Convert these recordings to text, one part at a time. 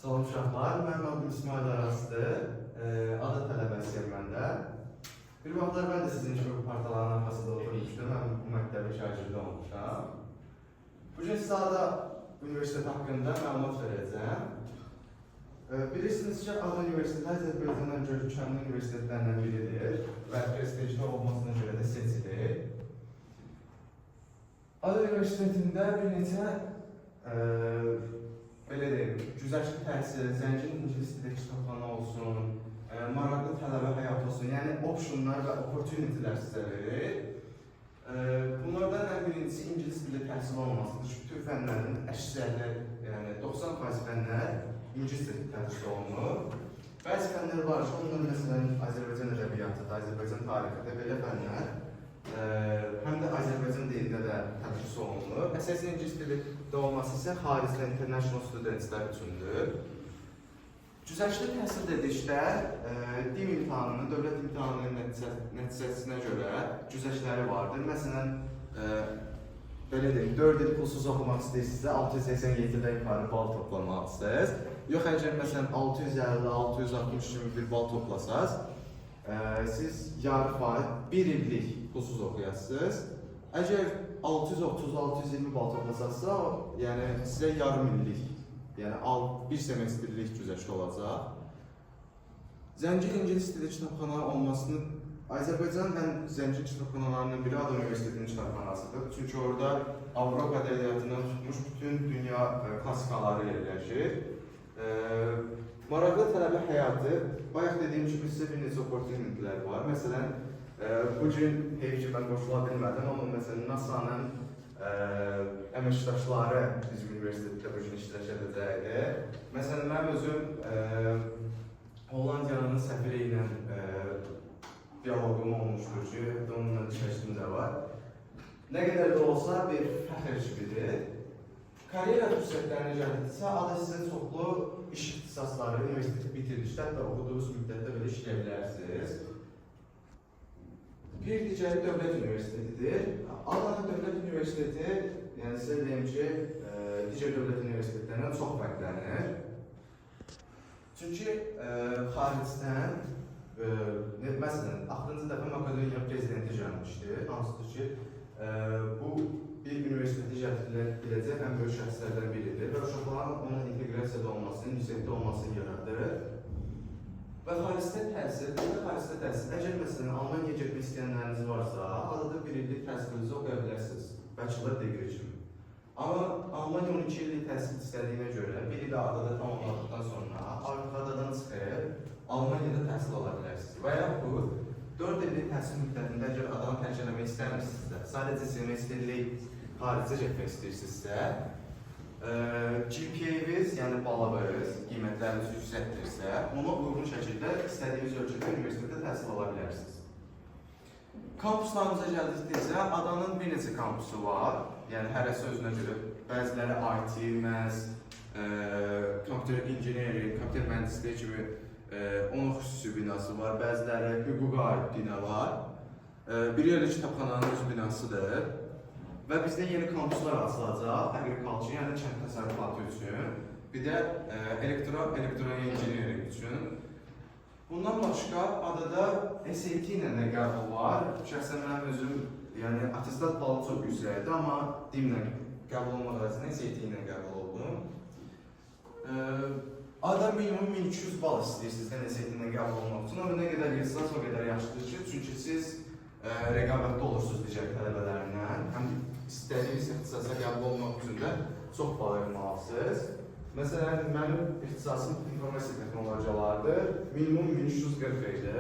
Salam uşaqlar, mənim adım İsmail Arasdır. Ada tələbəsiyəm mən də. Bir vaxtlar mən də sizin kimi bu partaların arxasında oturmuşdum. Mən bu məktəbin şagirdi olmuşam. Bugün sizə Ada Universitet haqqında məlumat verəcəm. Bilirsiniz ki, Ada Universiteti Azərbaycanın görkəmli universitetlərindən biridir və prestijli olmasına görə də seçilir. Ada Universitetində bir neçə belə deyim, güzəştli təhsil, zəngin ingilis dili kitabxana olsun, maraqlı tələbə həyatı olsun, yəni optionlar və opportunitylər sizə verir. Bunlardan ən birincisi ingilis dili təhsil olmasıdır. Bütün fənlərin əksəriyyəti, yəni 90% fənlər ingilis dili tədris olunur. Bəzi fənlər var ki, onlar məsələn Azərbaycan ədəbiyyatı, Azərbaycan tarixi belə fənlər həm də Azərbaycan dilində də tədris olunur. Əsasən ingilis dilində olması isə xaricdə international studentlər üçündür. Güzəştli təhsil dedikdə dil imtahanının, dövlət imtahanının nəticəsinə görə güzəştləri vardır. Məsələn, belə deyim, 4 il pulsuz oxumaq istəyirsinizsə 687-dən yuxarı bal toplamalısınız. Yox, əgər məsələn 650-660 kimi bir bal toplasaz, siz yarı faiz 1 illik pulsuz oxuyasınız. Əgər 630-620 bal toplasazsa, yəni sizə yarım illik, yəni bir semestrlik güzəştli olacaq. Zəngin ingilis dili kitabxana olmasını Azərbaycanın ən zəngin kitabxanalarından biri Ada Universitetinin kitabxanasıdır. Çünki orada Avropa ədəbiyyatından tutmuş bütün dünya klassikaları yerləşir. Maraqlı tələbə həyatı, bayaq dediyim kimi sizə bir neçə opportunitylər var. Məsələn, bugün heyf ki, mən qoşula bilmədim, amma məsələn, NASA-nın əməkdaşları bizim universitetdə bugün iştirak edəcəkdir. Məsələn, mənim özüm Hollandiyanın səfiri ilə diyaloqum olmuşdur ki, onunla işləşdim də var. Nə qədər də olsa bir fəxr kimidir. Karyera fürsətlərinə gəldiksə, Ada sizə çoxlu iş ixtisasları, universiteti bitirdikdə və oxuduğunuz müddətdə belə işləyə bilərsiniz. Bir digəri dövlət universitetidir. Adanın dövlət universiteti, yəni sizə deyim ki, digər dövlət universitetlərindən çox fərqlənir. Çünki xaricdən, məsələn, axırıncı dəfə Makedoniya prezidenti gəlmişdi, hansıdır ki, bu bir universiteti gətirə biləcək ən böyük şəxslərdən biridir və uşaqların onun inteqrasiyada olmasını, yüksəkdə olmasını yaradır. Və xaricdə təhsil, əgər məsələn Almaniyaya getmək istəyənləriniz varsa, adada bir illik təhsilinizi oxuya bilərsiniz, bachelor degree kimi. Amma Almaniya 12 illik təhsil istədiyinə görə, bir il adada tamamladıqdan sonra artıq adadan çıxıb Almaniyada təhsil ala bilərsiniz. Və yaxud 4 illik təhsil müddətində əgər adanı tərk eləmək istəmirsinizsə, sadəcə semestrlik xaricə getmək istəyirsinizsə, GPA-viz, yəni balavız, qiymətləriniz yüksəkdirsə, ona uyğun şəkildə istədiyiniz ölkədə universitetdə təhsil ala bilərsiniz. Kampuslarımıza gəldikdə isə adanın bir neçə kampusu var, yəni hərəsi özünə görə, bəziləri IT, məhz, kompüter engineering, kompüter mühəndisliyi kimi onun xüsusi binası var, bəziləri hüquqa aid bina var. Bir yerli kitabxananın öz binasıdır. Və bizdə yeni kampuslar açılacaq, agriculture, yəni kənd təsərrüfatı üçün, bir də elektro-engineering üçün. Bundan başqa, adada SAT ilə də qəbul var. Şəxsən mənim özüm, yəni attestat balı çox yüksəkdir, amma DİM-lə qəbul olmaq arasında SAT ilə qəbul oldum. Ada minimum 1200 bal istəyirsiniz SAT-ilə qəbul olmaq üçün, amma nə qədər yazsanız o qədər yaxşıdır ki, çünki siz rəqabətdə olursunuz digər tələbələrlə, həm istədiyiniz ixtisasa qəbul olmaq üçün də çox bal yapmalısınız. Məsələn, mənim ixtisasım informasiya texnologiyalardır, minimum 1340 idi,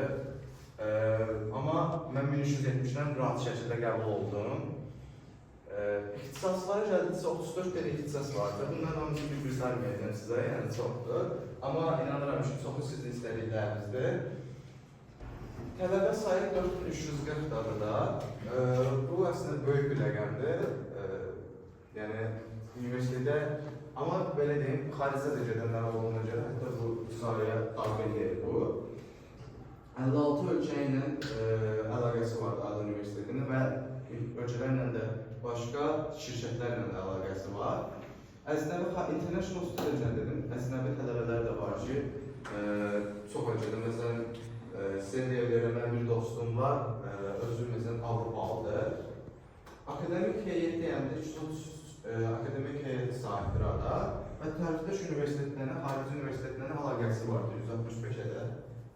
amma mən 1370-dən rahat şəkildə qəbul oldum. İxtisaslara gəldiksə 34 dənə ixtisas vardır, bundan hamısı bir-bir saymayacağım sizə, yəni çoxdur, amma inanıram ki, çoxu sizin istədiklərinizdir. Tələbə sayı 4340 adada, bu əslində böyük bir rəqəmdir, yəni universitetdə, amma belə deyim, xaricdə də gedənlər olduğuna görə, hətta bu sayıya daxil deyil bu. 56 ölkə ilə əlaqəsi vardı Ada Universitetinin və ölkələrlə də başqa şirkətlərlə də əlaqəsi var. international student dedim. Əznəbi tələbələr də var ki, çox acıdır. Məsələn, sizə deyə bilərəm, mənim bir dostum var, özü məsələn Avropalıdır. Akademik heyət deyəndə 330 akademik heyəti sahibdir ada və tərəfdəş universitetlərlə, xarici universitetlərlə əlaqəsi vardır 165-ə də.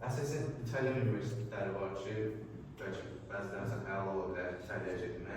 Əsasən İtalyan universitetləri var ki, bəlkə bəzilərinizə xəyal ola bilər İtaliyaya getmək.